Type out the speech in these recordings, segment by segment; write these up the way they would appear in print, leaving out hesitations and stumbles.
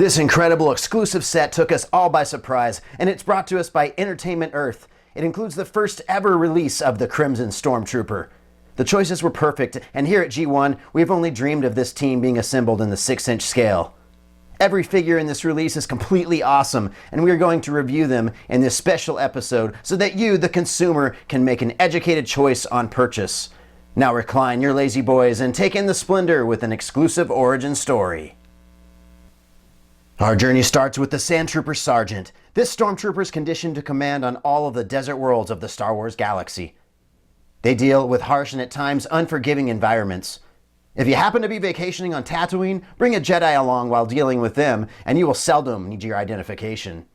This incredible exclusive set took us all by surprise, and it's brought to us by Entertainment Earth. It includes the first ever release of the Crimson Stormtrooper. The choices were perfect, and here at G1, we've only dreamed of this team being assembled in the 6-inch scale. Every figure in this release is completely awesome, and we are going to review them in this special episode so that you, the consumer, can make an educated choice on purchase. Now recline your lazy boys and take in the splendor with an exclusive origin story. Our journey starts with the SANDTROOPER Sergeant. This Stormtrooper is conditioned to command on all of the desert worlds of the Star Wars galaxy. They deal with harsh and at times unforgiving environments. If you happen to be vacationing on Tatooine, bring a Jedi along while dealing with them, and you will seldom need your identification.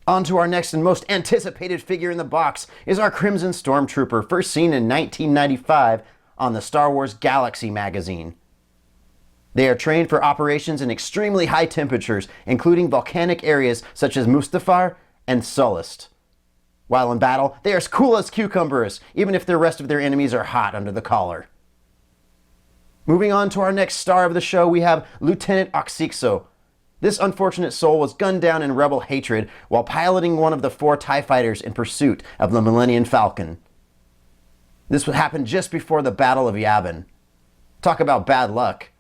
On to our next and most anticipated figure in the box is our Crimson Stormtrooper, first seen in 1995 on the Star Wars Galaxy magazine. They are trained for operations in extremely high temperatures, including volcanic areas such as Mustafar and Sullust. While in battle, they are as cool as cucumbers, even if the rest of their enemies are hot under the collar. Moving on to our next star of the show, we have Lieutenant Oxixo. This unfortunate soul was gunned down in rebel hatred while piloting one of the 4 TIE fighters in pursuit of the Millennium Falcon. This would happen just before the Battle of Yavin. Talk about bad luck.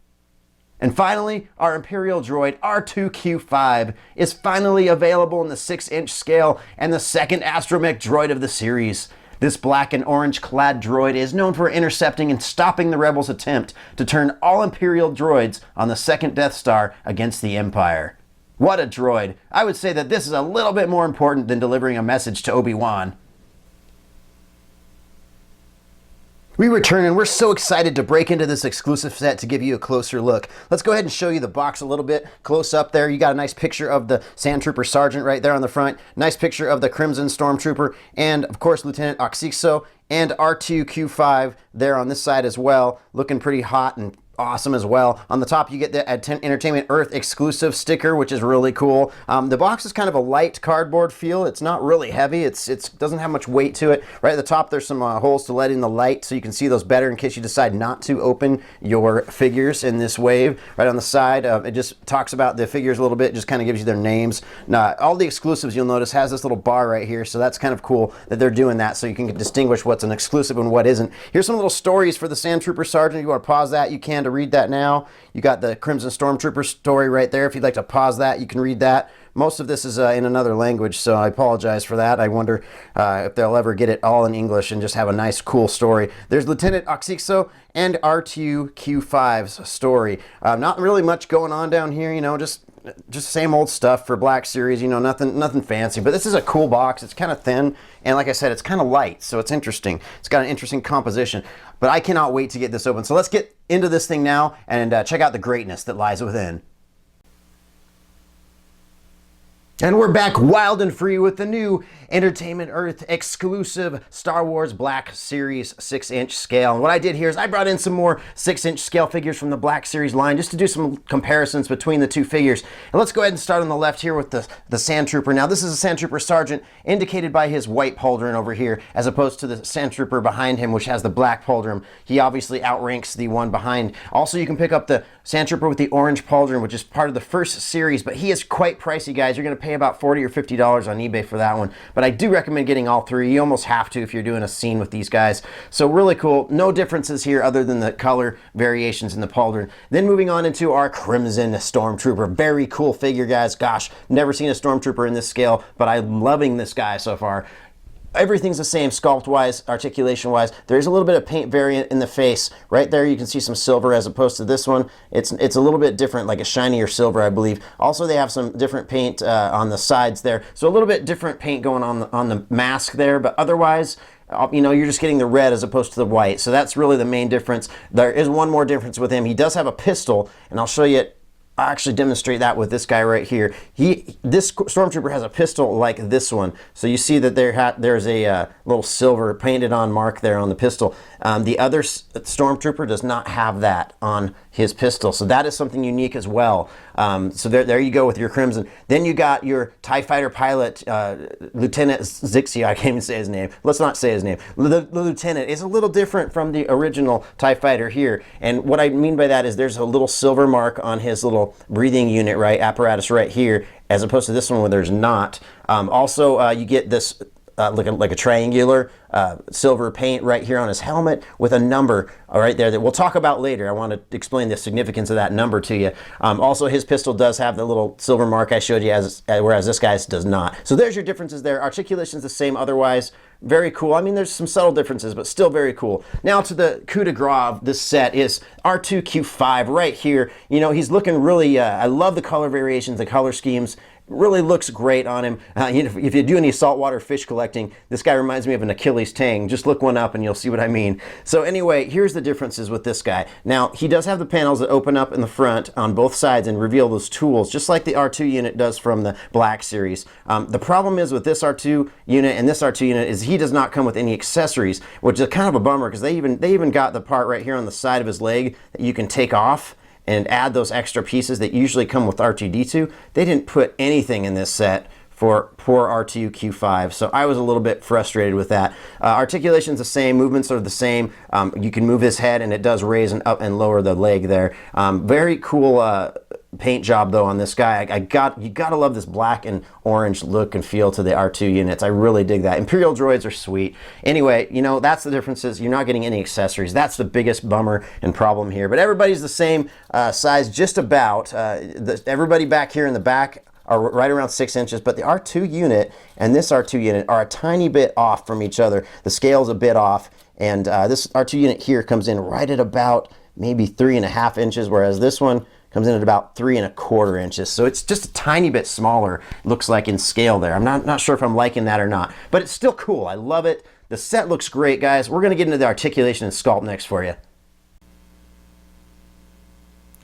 And finally, our Imperial droid R2-Q5 is finally available in the 6-inch scale and the second astromech droid of the series. This black and orange clad droid is known for intercepting and stopping the rebels' attempt to turn all Imperial droids on the second Death Star against the Empire. What a droid! I would say that this is a little bit more important than delivering a message to Obi-Wan. We return and we're so excited to break into this exclusive set to give you a closer look. Let's go ahead and show you the box a little bit close up there. You got a nice picture of the SANDTROOPER Sergeant right there on the front. Nice picture of the Crimson Stormtrooper and of course Lieutenant Oxixo and R2-Q5 there on this side as well. Looking pretty hot and awesome as well. On the top you get the Entertainment Earth exclusive sticker, which is really cool. The box is kind of a light cardboard feel. It's not really heavy. It doesn't have much weight to it. Right at the top there's some holes to let in the light so you can see those better in case you decide not to open your figures in this wave. Right on the side it just talks about the figures a little bit, just kind of gives you their names. Now all the exclusives you'll notice has this little bar right here, so that's kind of cool that they're doing that so you can distinguish what's an exclusive and what isn't. Here's some little stories for the SANDTROOPER Sergeant. If you want to pause that, you can to read that now. You got the Crimson Stormtrooper story right there. If you'd like to pause that, you can read that. Most of this is in another language, so I apologize for that. I wonder if they'll ever get it all in English and just have a nice, cool story. There's Lieutenant Oxixo and R2-Q5's story. Not really much going on down here, you know, just same old stuff for Black Series, you know, nothing fancy. But this is a cool box. It's kind of thin, and like I said, it's kind of light, so it's interesting. It's got an interesting composition. But I cannot wait to get this open. So let's get into this thing now and check out the greatness that lies within. And we're back wild and free with the new Entertainment Earth exclusive Star Wars Black Series 6-inch scale. And what I did here is I brought in some more 6-inch scale figures from the Black Series line just to do some comparisons between the two figures. And let's go ahead and start on the left here with the SANDTROOPER. Now this is a SANDTROOPER Sergeant indicated by his white pauldron over here as opposed to the SANDTROOPER behind him which has the black pauldron. He obviously outranks the one behind. Also you can pick up the SANDTROOPER with the orange pauldron which is part of the first series, but he is quite pricey, guys. You're going to pay about $40 or $50 on eBay for that one. But I do recommend getting all three. You almost have to if you're doing a scene with these guys. So really cool. No differences here other than the color variations in the pauldron. Then moving on into our Crimson Stormtrooper. Very cool figure, guys. Gosh, never seen a Stormtrooper in this scale, but I'm loving this guy so far. Everything's the same sculpt-wise, articulation-wise. There is a little bit of paint variant in the face. Right there you can see some silver as opposed to this one. It's a little bit different, like a shinier silver, I believe. Also, they have some different paint on the sides there. So a little bit different paint going on the mask there, but otherwise, you know, you're just getting the red as opposed to the white. So that's really the main difference. There is one more difference with him. He does have a pistol, and I'll show you it. I'll actually demonstrate that with this guy right here. This Stormtrooper has a pistol like this one. So you see that there's a little silver painted on mark there on the pistol. The other Stormtrooper does not have that on his pistol. So that is something unique as well. So there you go with your Crimson. Then you got your TIE Fighter pilot, Lieutenant Zixi. I can't even say his name. Let's not say his name. The Lieutenant is a little different from the original TIE Fighter here. And what I mean by that is there's a little silver mark on his little little breathing unit, right, apparatus right here, as opposed to this one where there's not. Also, you get this like a triangular silver paint right here on his helmet with a number right there that we'll talk about later. I want to explain the significance of that number to you. Also, his pistol does have the little silver mark I showed you, whereas this guy's does not. So there's your differences there. Articulation's the same otherwise. Very cool. I mean, there's some subtle differences, but still very cool. Now to the coup de grace of this set is R2Q5 right here. You know, he's looking really, I love the color variations, the color schemes. Really looks great on him. You know, if you do any saltwater fish collecting, this guy reminds me of an Achilles tang. Just look one up and you'll see what I mean. So anyway, here's the differences with this guy. Now, he does have the panels that open up in the front on both sides and reveal those tools, just like the R2 unit does from the Black Series. The problem is with this R2 unit and this R2 unit is he does not come with any accessories, which is kind of a bummer because they even got the part right here on the side of his leg that you can take off and add those extra pieces that usually come with R2-D2. They didn't put anything in this set for poor R2Q5, so I was a little bit frustrated with that. Articulation's the same, movements are the same. You can move his head and it does raise and up and lower the leg there. Very cool paint job though on this guy. You gotta love this black and orange look and feel to the R2 units. I really dig that. Imperial droids are sweet. Anyway, you know, that's the differences. You're not getting any accessories. That's the biggest bummer and problem here. But everybody's the same size just about. Everybody back here in the back are right around 6 inches, but the R2 unit and this R2 unit are a tiny bit off from each other. The scale's a bit off, and this R2 unit here comes in right at about maybe 3.5 inches, whereas this one comes in at about 3.25 inches. So it's just a tiny bit smaller, looks like, in scale there. I'm not sure if I'm liking that or not, but it's still cool. I love it. The set looks great, guys. We're gonna get into the articulation and sculpt next for you.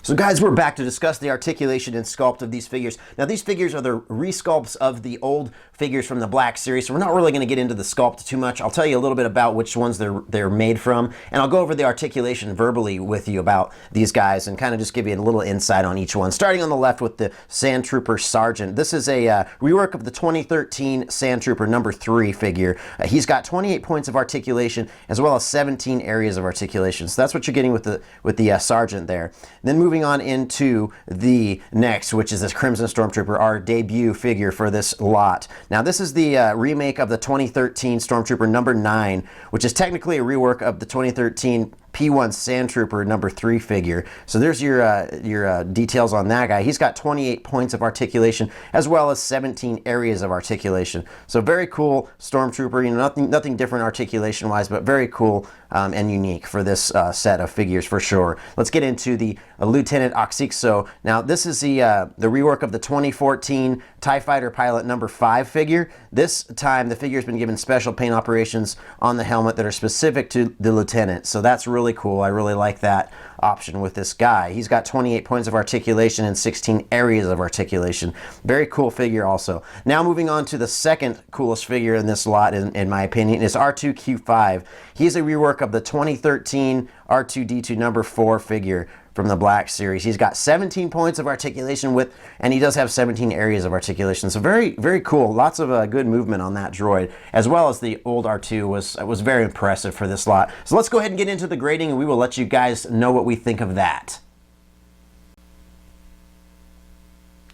So guys, we're back to discuss the articulation and sculpt of these figures. Now these figures are the resculpts of the old figures from the Black Series, so we're not really going to get into the sculpt too much. I'll tell you a little bit about which ones they're made from, and I'll go over the articulation verbally with you about these guys and kind of just give you a little insight on each one. Starting on the left with the SANDTROOPER Sergeant. This is a rework of the 2013 SANDTROOPER number 3 figure. He's got 28 points of articulation as well as 17 areas of articulation. So that's what you're getting with the Sergeant there. Then moving on into the next, which is this Crimson Stormtrooper, our debut figure for this lot. Now this is the remake of the 2013 Stormtrooper number 9, which is technically a rework of the 2013 P1 SANDTROOPER number 3 figure. So there's your details on that guy. He's got 28 points of articulation as well as 17 areas of articulation. So very cool Stormtrooper. You know, nothing different articulation wise, but very cool and unique for this set of figures for sure. Let's get into the Lieutenant Oxixo. Now this is the rework of the 2014 TIE Fighter Pilot number 5 figure. This time the figure's been given special paint operations on the helmet that are specific to the Lieutenant. So that's really cool. I really like that option with this guy. He's got 28 points of articulation and 16 areas of articulation. Very cool figure also. Now moving on to the second coolest figure in this lot, in my opinion, is R2Q5. He's a rework of the 2013 R2-D2 number 4 figure from the Black Series. He's got 17 points of articulation and he does have 17 areas of articulation. So very, very cool. Lots of good movement on that droid, as well as the old R2 was very impressive for this lot. So let's go ahead and get into the grading, and we will let you guys know what we think of that.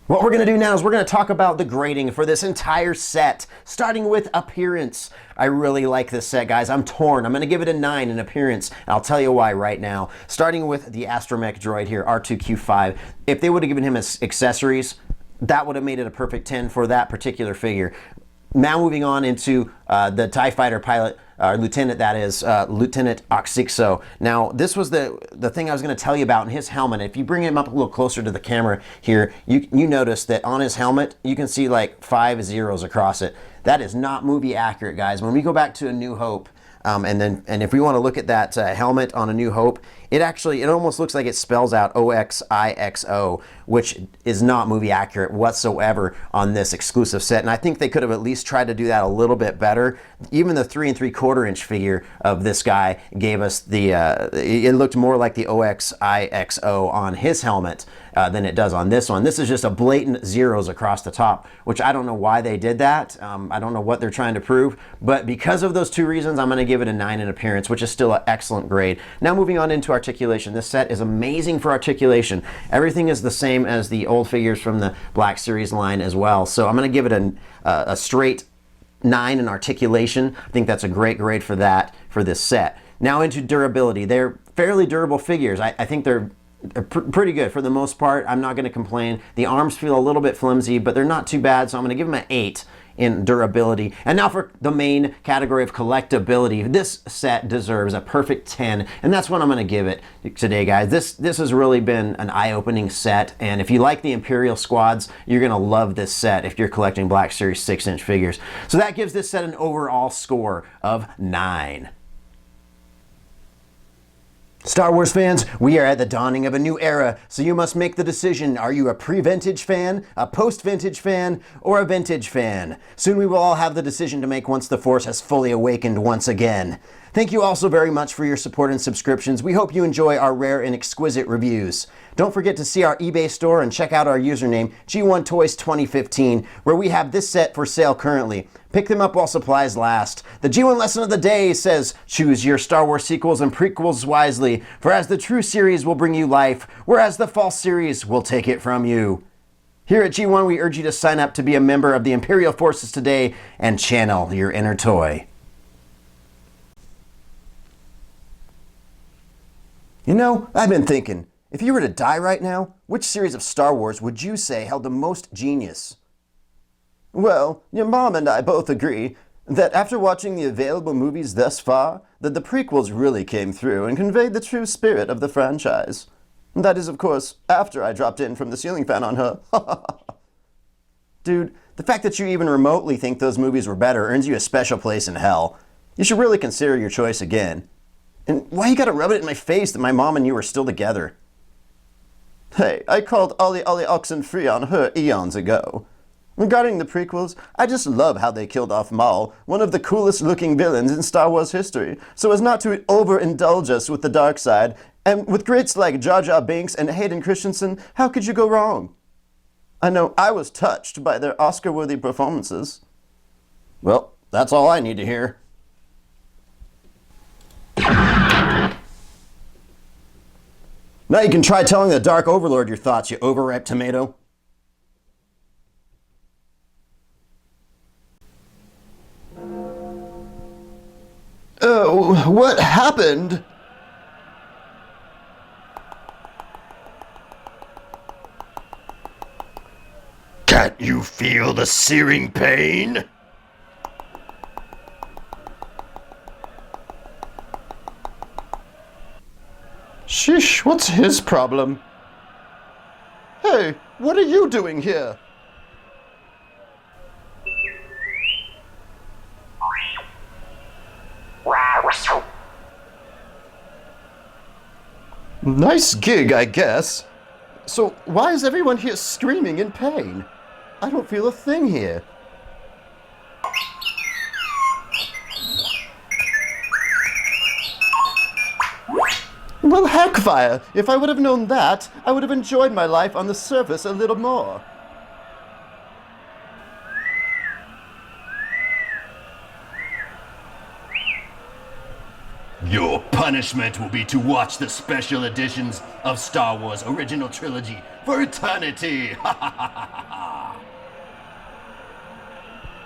What we're going to do now is we're going to talk about the grading for this entire set, starting with appearance. I really like this set, guys. I'm torn. I'm going to give it a 9 in appearance, and I'll tell you why right now. Starting with the astromech droid here, R2Q5. If they would have given him accessories, that would have made it a perfect 10 for that particular figure. Now moving on into the TIE Fighter pilot, Lieutenant, that is, Lieutenant Oxixo. Now, this was the thing I was going to tell you about in his helmet. If you bring him up a little closer to the camera here, you notice that on his helmet, you can see like 5 zeros across it. That is not movie accurate, guys. When we go back to A New Hope, and if we want to look at that helmet on A New Hope, it almost looks like it spells out OXIXO, which is not movie accurate whatsoever on this exclusive set. And I think they could have at least tried to do that a little bit better. Even the 3 3/4 inch figure of this guy gave us it looked more like the OXIXO on his helmet than it does on this one. This is just a blatant zeros across the top, which I don't know why they did that. I don't know what they're trying to prove, but because of those two reasons, I'm going to give it a 9 in appearance, which is still an excellent grade. Now moving on into articulation. This set is amazing for articulation. Everything is the same as the old figures from the Black Series line as well. So I'm going to give it a straight 9 in articulation. I think that's a great grade for that, for this set. Now into durability. They're fairly durable figures. I think they're pretty good for the most part. I'm not going to complain. The arms feel a little bit flimsy, but they're not too bad, so I'm going to give them an 8 in durability. And now for the main category of collectability. This set deserves a perfect 10, and that's what I'm going to give it today, guys. This has really been an eye-opening set, and if you like the Imperial squads, you're going to love this set if you're collecting Black Series 6-inch figures. So that gives this set an overall score of 9. Star Wars fans, we are at the dawning of a new era, so you must make the decision. Are you a pre-vintage fan, a post-vintage fan, or a vintage fan? Soon we will all have the decision to make once the Force has fully awakened once again. Thank you all so very much for your support and subscriptions. We hope you enjoy our rare and exquisite reviews. Don't forget to see our eBay store and check out our username, G1Toys2015, where we have this set for sale currently. Pick them up while supplies last. The G1 lesson of the day says, choose your Star Wars sequels and prequels wisely, for as the true series will bring you life, whereas the false series will take it from you. Here at G1, we urge you to sign up to be a member of the Imperial Forces today and channel your inner toy. You know, I've been thinking, if you were to die right now, which series of Star Wars would you say held the most genius? Well, your mom and I both agree that after watching the available movies thus far, that the prequels really came through and conveyed the true spirit of the franchise. That is, of course, after I dropped in from the ceiling fan on her. Dude, the fact that you even remotely think those movies were better earns you a special place in hell. You should really consider your choice again. And why you gotta rub it in my face that my mom and you are still together? Hey, I called Ollie Oxenfree on her eons ago. Regarding the prequels, I just love how they killed off Maul, one of the coolest looking villains in Star Wars history, so as not to overindulge us with the dark side, and with greats like Jar Jar Binks and Hayden Christensen, how could you go wrong? I know I was touched by their Oscar-worthy performances. Well, that's all I need to hear. Now you can try telling the Dark Overlord your thoughts, you overripe tomato. Oh, what happened? Can't you feel the searing pain? Sheesh, what's his problem? Hey, what are you doing here? Nice gig, I guess. So why is everyone here screaming in pain? I don't feel a thing here. Well, heckfire! If I would have known that, I would have enjoyed my life on the surface a little more. Your punishment will be to watch the special editions of Star Wars Original Trilogy for eternity!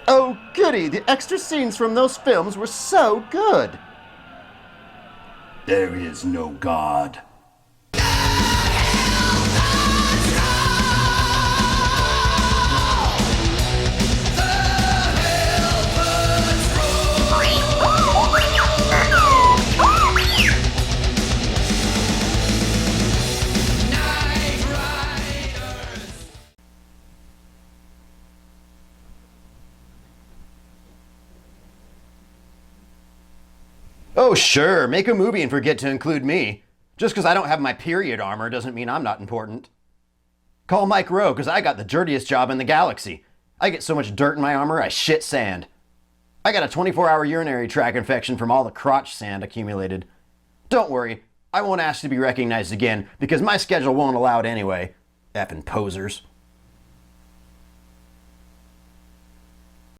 Oh, goody! The extra scenes from those films were so good! There is no God. Oh, sure, make a movie and forget to include me. Just because I don't have my period armor doesn't mean I'm not important. Call Mike Rowe, because I got the dirtiest job in the galaxy. I get so much dirt in my armor, I shit sand. I got a 24-hour urinary tract infection from all the crotch sand accumulated. Don't worry, I won't ask to be recognized again, because my schedule won't allow it anyway. Effing posers.